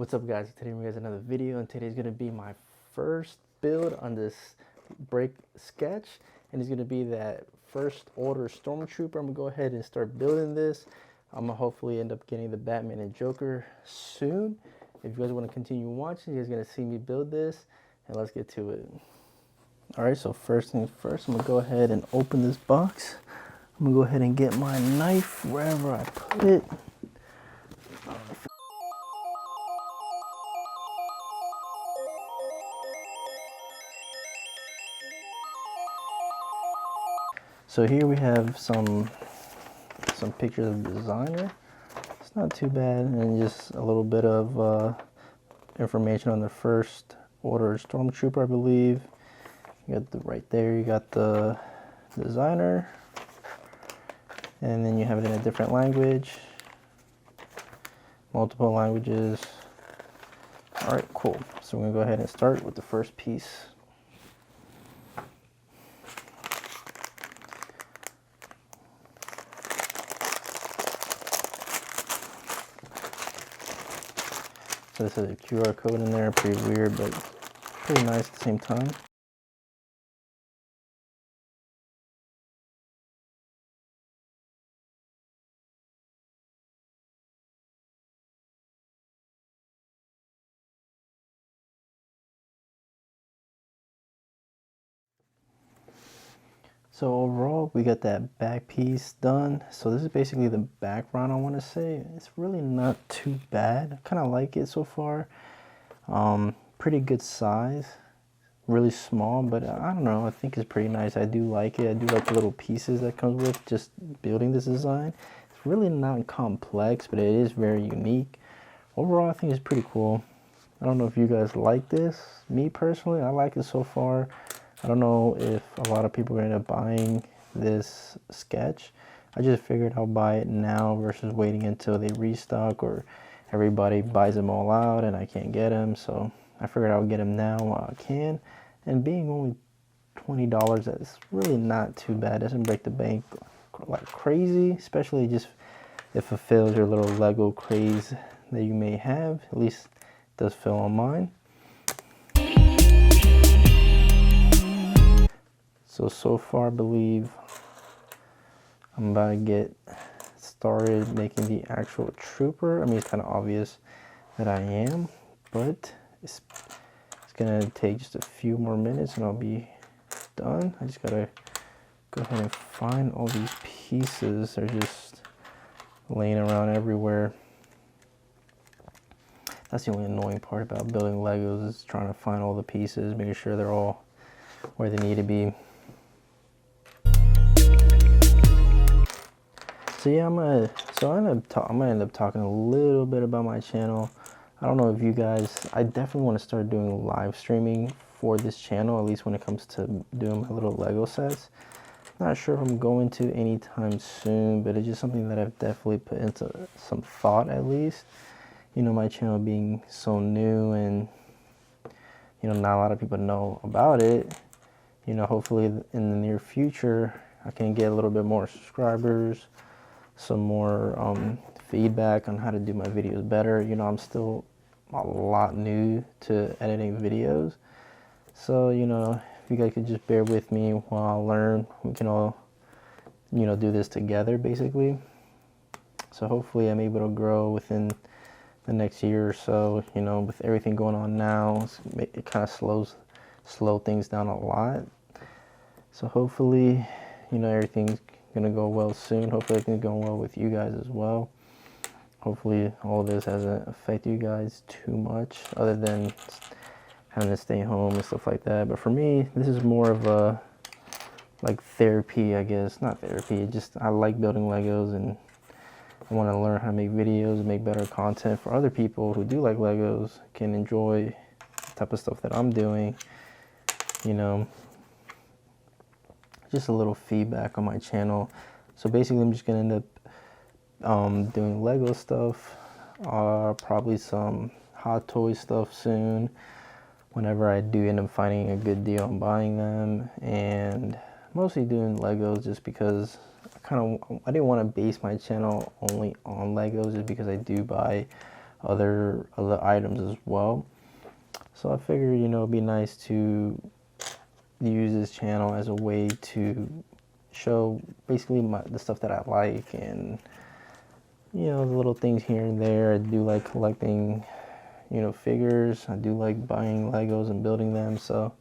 What's up, guys? Today we have another video, and today's gonna be my first build on this break sketch, and it's gonna be that first order stormtrooper. I'm gonna go ahead and start building this. I'm gonna hopefully end up getting the Batman and Joker soon. If you guys want to continue watching, you guys are gonna see me build this, and let's get to it. All right, so first things first, I'm gonna go ahead and open this box. I'm gonna go ahead and get my knife wherever I put it. So here we have some pictures of the designer. It's not too bad, and just a little bit of information on the first order stormtrooper, I believe. You got the right there. You got the designer, and then you have it in a different language, multiple languages. All right, cool. So we're gonna go ahead and start with the first piece. So this is a QR code in there, pretty weird, but pretty nice at the same time. So overall, we got that back piece done. So this is basically the background, I want to say. It's really not too bad. I kind of like it so far. Pretty good size. Really small, but I don't know. I think it's pretty nice. I do like it. I do like the little pieces that comes with just building this design. It's really not complex, but it is very unique. Overall, I think it's pretty cool. I don't know if you guys like this. Me personally, I like it so far. I don't know if a lot of people are going to end up buying this sketch. I just figured I'll buy it now versus waiting until they restock or everybody buys them all out and I can't get them. So I figured I'll get them now while I can. And being only $20, that's really not too bad. It doesn't break the bank like crazy, especially just if it fulfills your little Lego craze that you may have. At least it does fill on mine. So far, I believe I'm about to get started making the actual trooper. I mean, it's kind of obvious that I am, but it's gonna take just a few more minutes and I'll be done. I just gotta go ahead and find all these pieces. They're just laying around everywhere. That's the only annoying part about building Legos, is trying to find all the pieces, making sure they're all where they need to be. So yeah, I'm gonna end up talking a little bit about my channel. I don't know if you guys, I definitely want to start doing live streaming for this channel, at least when it comes to doing my little Lego sets. Not sure if I'm going to anytime soon, but it's just something that I've definitely put into some thought, at least. You know, my channel being so new and, you know, not a lot of people know about it. You know, hopefully in the near future, I can get a little bit more subscribers, some more feedback on how to do my videos better. You know, I'm still a lot new to editing videos. So, you know, if you guys could just bear with me while I learn, we can all, you know, do this together, basically. So hopefully I'm able to grow within the next year or so. You know, with everything going on now, it kind of slow things down a lot. So hopefully, you know, everything's gonna go well soon. Hopefully everything's going well with you guys as well. Hopefully all of this hasn't affected you guys too much, other than having to stay home and stuff like that. But for me, this is more of a like therapy, I guess. Not therapy, just I like building Legos, and I want to learn how to make videos and make better content for other people who do like Legos, can enjoy the type of stuff that I'm doing. You know, just a little feedback on my channel. So basically I'm just gonna end up doing Lego stuff, probably some Hot Toy stuff soon, whenever I do end up finding a good deal on buying them, and mostly doing Legos just because I didn't want to base my channel only on Legos, just because I do buy other items as well. So I figured, you know, it'd be nice to use this channel as a way to show basically the stuff that I like, and you know, the little things here and there. I do like collecting, you know, figures. I do like buying Legos and building them. So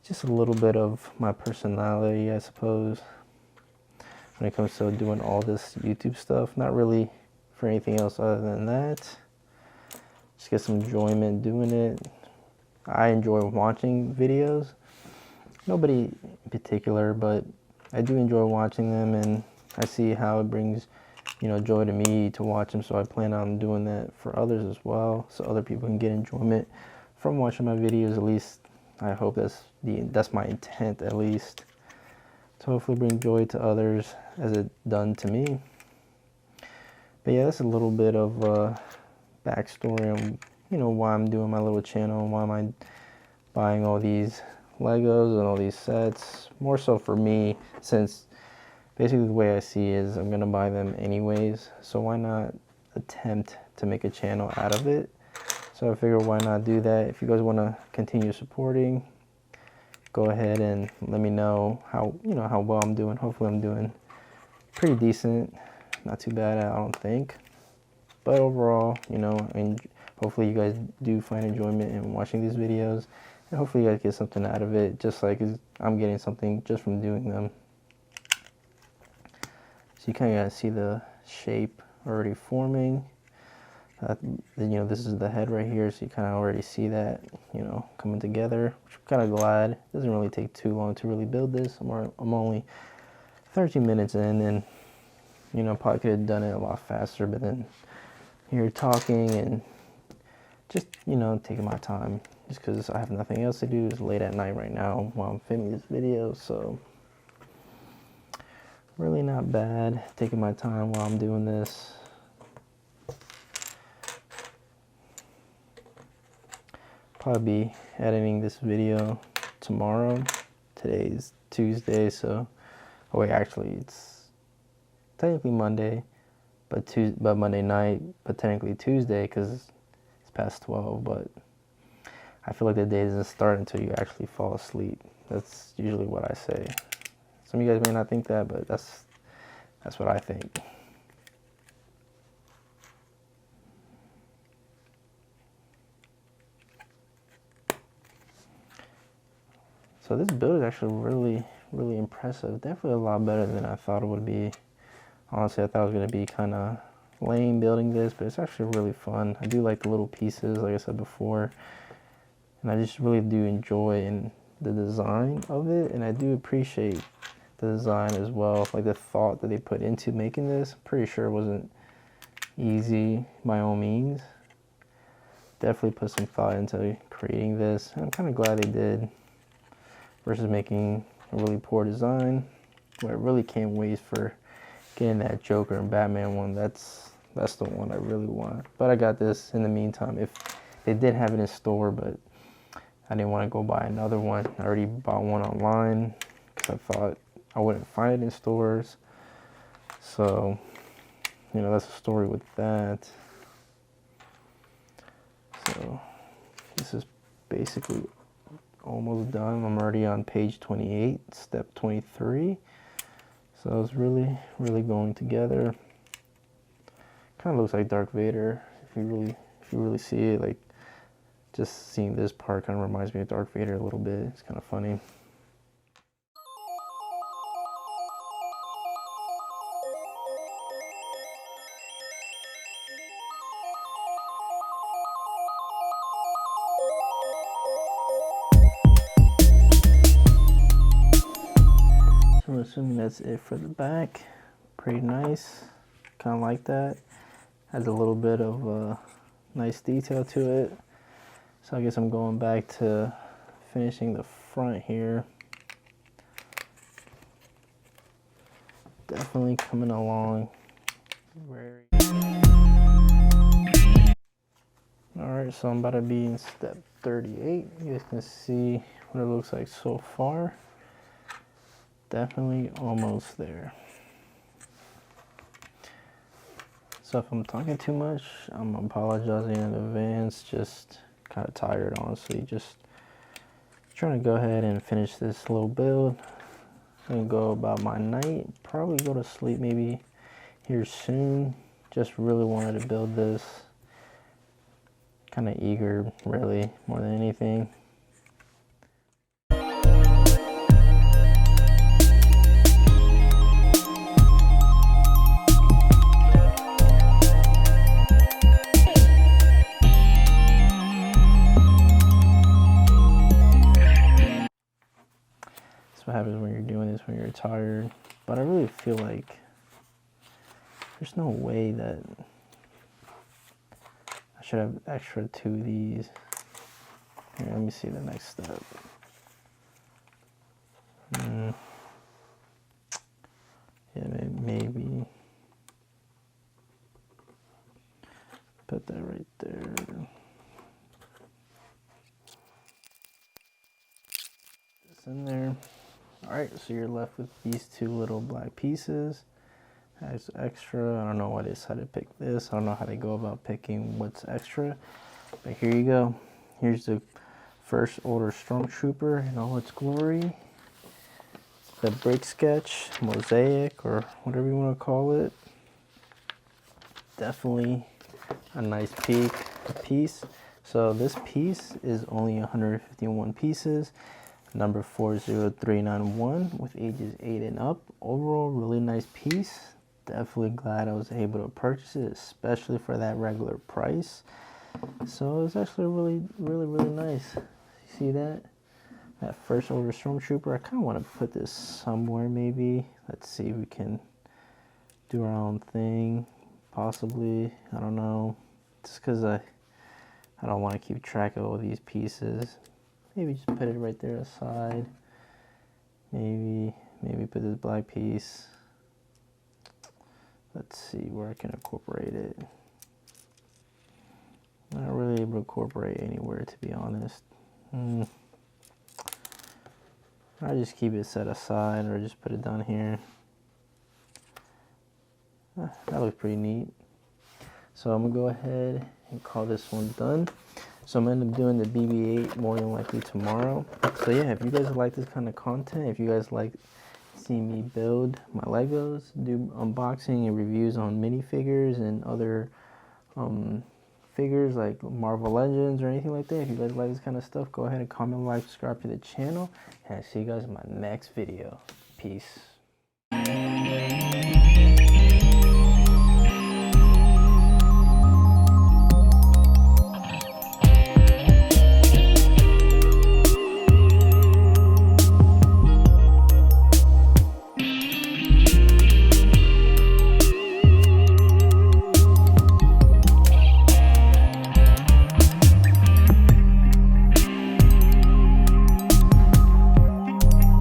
just a little bit of my personality, I suppose, when it comes to doing all this YouTube stuff. Not really for anything else other than that. Just get some enjoyment doing it. I enjoy watching videos. Nobody in particular, but I do enjoy watching them, and I see how it brings, you know, joy to me to watch them. So I plan on doing that for others as well, so other people can get enjoyment from watching my videos. At least I hope that's my intent, at least, to hopefully bring joy to others as it done to me. But yeah, that's a little bit of backstory on, you know, why I'm doing my little channel and why am I buying all these Legos and all these sets. More so for me, since basically the way I see it is I'm gonna buy them anyways, so why not attempt to make a channel out of it? So I figured, why not do that? If you guys want to continue supporting, go ahead and let me know how, you know, how well I'm doing. Hopefully I'm doing pretty decent, not too bad, I don't think. But overall, you know, and hopefully you guys do find enjoyment in watching these videos, and hopefully you guys get something out of it, just like I'm getting something just from doing them. So you kind of see the shape already forming. You know, this is the head right here, so you kind of already see that, you know, coming together, which I'm kind of glad. It doesn't really take too long to really build this. I'm only 13 minutes in, and, you know, probably could have done it a lot faster, but then here talking and just, you know, taking my time, just because I have nothing else to do. It's late at night right now while I'm filming this video, so really not bad, taking my time while I'm doing this. Probably be editing this video tomorrow. Today's Tuesday, so, oh wait, actually it's technically Monday, but Monday night, but technically Tuesday because it's past 12. But I feel like the day doesn't start until you actually fall asleep. That's usually what I say. Some of you guys may not think that, but that's what I think. So this build is actually really impressive. Definitely a lot better than I thought it would be. Honestly, I thought it was going to be kind of lame building this, but it's actually really fun. I do like the little pieces, like I said before, and I just really do enjoy the design of it, and I do appreciate the design as well, like the thought that they put into making this. I'm pretty sure it wasn't easy by all means. Definitely put some thought into creating this, and I'm kind of glad they did, versus making a really poor design. Where I really can't wait for getting that Joker and Batman one. That's the one I really want. But I got this in the meantime. If they did have it in store, but I didn't want to go buy another one. I already bought one online because I thought I wouldn't find it in stores. So, you know, that's the story with that. So this is basically almost done. I'm already on page 28, step 23. So it's really going together. Kind of looks like Darth Vader if you really see it. Like, just seeing this part kind of reminds me of Darth Vader a little bit. It's kind of funny. So I'm assuming that's it for the back. Pretty nice. Kind of like that. Has a little bit of a nice detail to it. So I guess I'm going back to finishing the front here. Definitely coming along. Alright, so I'm about to be in step 38. You guys can see what it looks like so far. Definitely almost there. So if I'm talking too much, I'm apologizing in advance. Just kind of tired, honestly. Just trying to go ahead and finish this little build. I'm gonna go about my night. Probably go to sleep maybe here soon. Just really wanted to build this. Kind of eager, really, more than anything. That's what happens when you're doing this, when you're tired. But I really feel like there's no way that I should have extra two of these. Here, let me see the next step. Yeah, maybe put that right there. This in there. All right, so you're left with these two little black pieces. That's extra. I don't know why they decided to pick this. I don't know how they go about picking what's extra. But here you go. Here's the first order Stormtrooper in all its glory. The break sketch, mosaic, or whatever you want to call it. Definitely a nice piece. So this piece is only 151 pieces. Number 40391 with ages 8 and up. Overall, really nice piece. Definitely glad I was able to purchase it, especially for that regular price. So it's actually really nice. You see that? That first order Stormtrooper. I kind of want to put this somewhere maybe. Let's see if we can do our own thing. Possibly. I don't know. Just because I don't want to keep track of all these pieces. Maybe just put it right there aside. Maybe put this black piece. Let's see where I can incorporate it. I'm not really able to incorporate anywhere, to be honest. I just keep it set aside or just put it down here. That looks pretty neat. So I'm gonna go ahead and call this one done. So I'm gonna end up doing the BB-8 more than likely tomorrow. So yeah, if you guys like this kind of content, if you guys like seeing me build my Legos, do unboxing and reviews on minifigures and other figures like Marvel Legends or anything like that, if you guys like this kind of stuff, go ahead and comment, like, subscribe to the channel, and I'll see you guys in my next video. Peace.